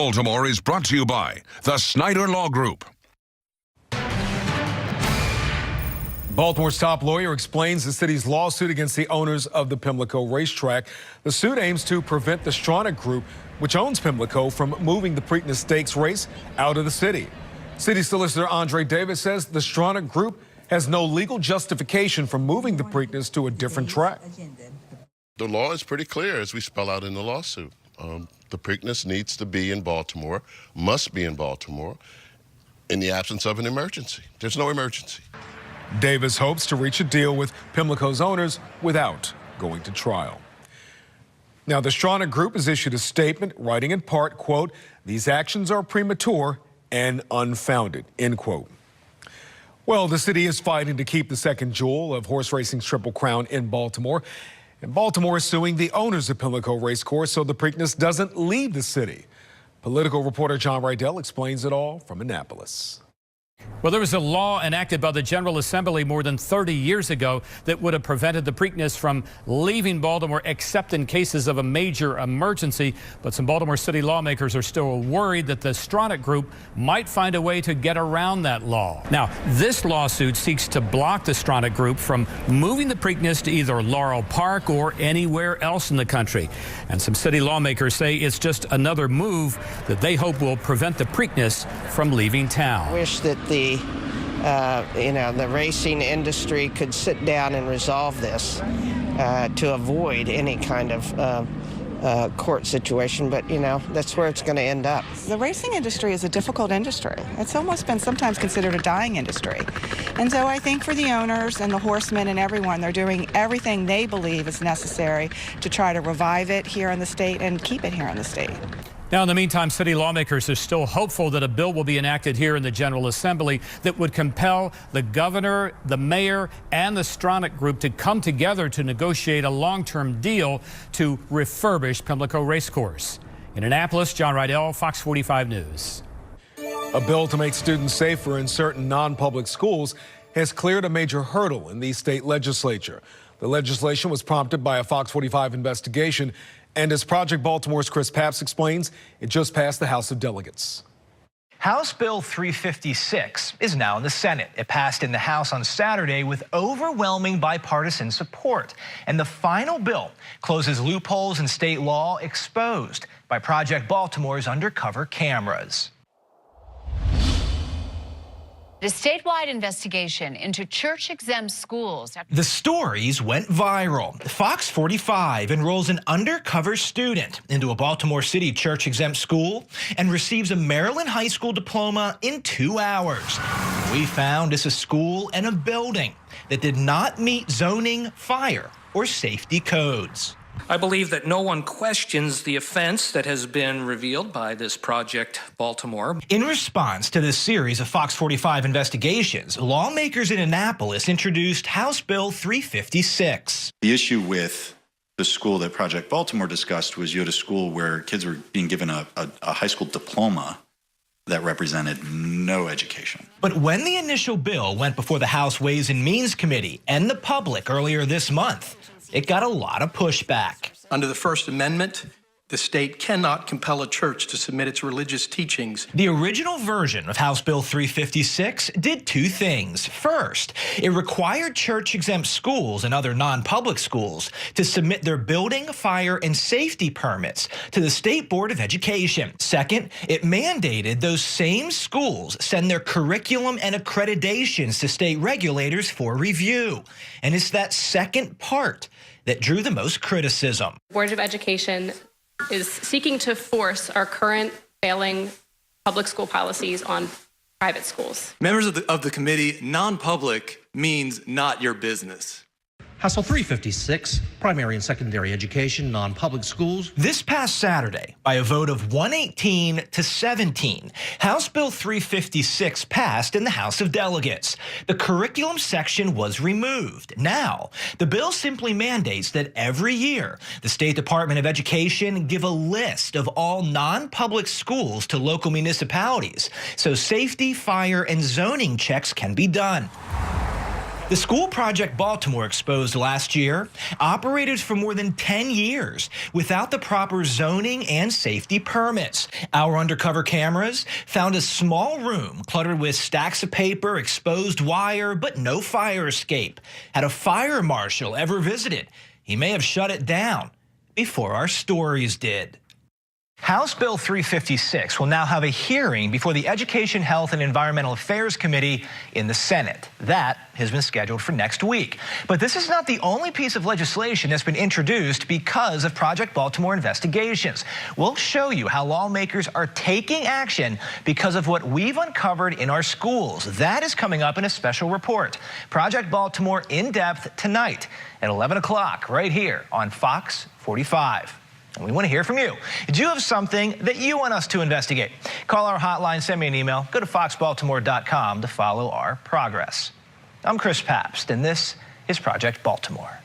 Baltimore is brought to you by the Snyder Law Group. Baltimore's top lawyer explains the city's lawsuit against the owners of the Pimlico racetrack. The suit aims to prevent the Stronach Group, which owns Pimlico, from moving the Preakness Stakes race out of the city. City Solicitor Andre Davis says the Stronach Group has no legal justification for moving the Preakness to a different track. The law is pretty clear, as we spell out in the lawsuit. The Preakness needs to be in Baltimore, must be in Baltimore, in the absence of an emergency. There's no emergency. Davis hopes to reach a deal with Pimlico's owners without going to trial. Now, the Stronach Group has issued a statement writing in part, quote, "These actions are premature and unfounded," end quote. Well, the city is fighting to keep the second jewel of horse racing's Triple Crown in Baltimore. And Baltimore is suing the owners of Pimlico Racecourse so the Preakness doesn't leave the city. Political reporter John Rydell explains it all from Annapolis. Well, there was a law enacted by the General Assembly more than 30 years ago that would have prevented the Preakness from leaving Baltimore except in cases of a major emergency. But some Baltimore City lawmakers are still worried that the Stronach Group might find a way to get around that law. Now, this lawsuit seeks to block the Stronach Group from moving the Preakness to either Laurel Park or anywhere else in the country. And some city lawmakers say it's just another move that they hope will prevent the Preakness from leaving town. I wish that the racing industry could sit down and resolve this to avoid any kind of court situation, but that's where it's going to end up. The racing industry is a difficult industry. It's almost been sometimes considered a dying industry. And so I think for the owners and the horsemen and everyone, they're doing everything they believe is necessary to try to revive it here in the state and keep it here in the state. Now, in the meantime, city lawmakers are still hopeful that a bill will be enacted here in the General Assembly that would compel the governor, the mayor, and the Stronach Group to come together to negotiate a long-term deal to refurbish Pimlico Racecourse. In Annapolis, John Rydell, Fox 45 News. A bill to make students safer in certain non-public schools has cleared a major hurdle in the state legislature. The legislation was prompted by a Fox 45 investigation. And as Project Baltimore's Chris Papps explains, it just passed the House of Delegates. House Bill 356 is now in the Senate. It passed in the House on Saturday with overwhelming bipartisan support. And the final bill closes loopholes in state law exposed by Project Baltimore's undercover cameras. A statewide investigation into church-exempt schools. The stories went viral. Fox 45 enrolls an undercover student into a Baltimore City church-exempt school and receives a Maryland high school diploma in 2 hours. We found it's a school and a building that did not meet zoning, fire, or safety codes. I believe that no one questions the offense that has been revealed by this Project Baltimore. In response to this series of Fox 45 investigations, lawmakers in Annapolis introduced House Bill 356. The issue with the school that Project Baltimore discussed was you had a school where kids were being given a high school diploma that represented no education. But when the initial bill went before the House Ways and Means Committee and the public earlier this month, it got a lot of pushback. Under the First Amendment, the state cannot compel a church to submit its religious teachings. The original version of House Bill 356 did 2 things. First, it required church-exempt schools and other non-public schools to submit their building, fire, and safety permits to the State Board of Education. Second, it mandated those same schools send their curriculum and accreditations to state regulators for review. And it's that second part that drew the most criticism. Board of Education is seeking to force our current failing public school policies on private schools. Members of the committee, non-public means not your business. House Bill 356, primary and secondary education, non-public schools. This past Saturday, by a vote of 118 to 17, House Bill 356 passed in the House of Delegates. The curriculum section was removed. Now, the bill simply mandates that every year, the State Department of Education give a list of all non-public schools to local municipalities so safety, fire, and zoning checks can be done. The school Project Baltimore exposed last year operated for more than 10 years without the proper zoning and safety permits. Our undercover cameras found a small room cluttered with stacks of paper, exposed wire, but no fire escape. Had a fire marshal ever visited, he may have shut it down before our stories did. House Bill 356 will now have a hearing before the Education, Health, and Environmental Affairs Committee in the Senate. That has been scheduled for next week. But this is not the only piece of legislation that's been introduced because of Project Baltimore investigations. We'll show you how lawmakers are taking action because of what we've uncovered in our schools. That is coming up in a special report. Project Baltimore in depth tonight at 11 o'clock right here on Fox 45. And we want to hear from you. Do you have something that you want us to investigate? Call our hotline, send me an email, go to foxbaltimore.com to follow our progress. I'm Chris Pabst, and this is Project Baltimore.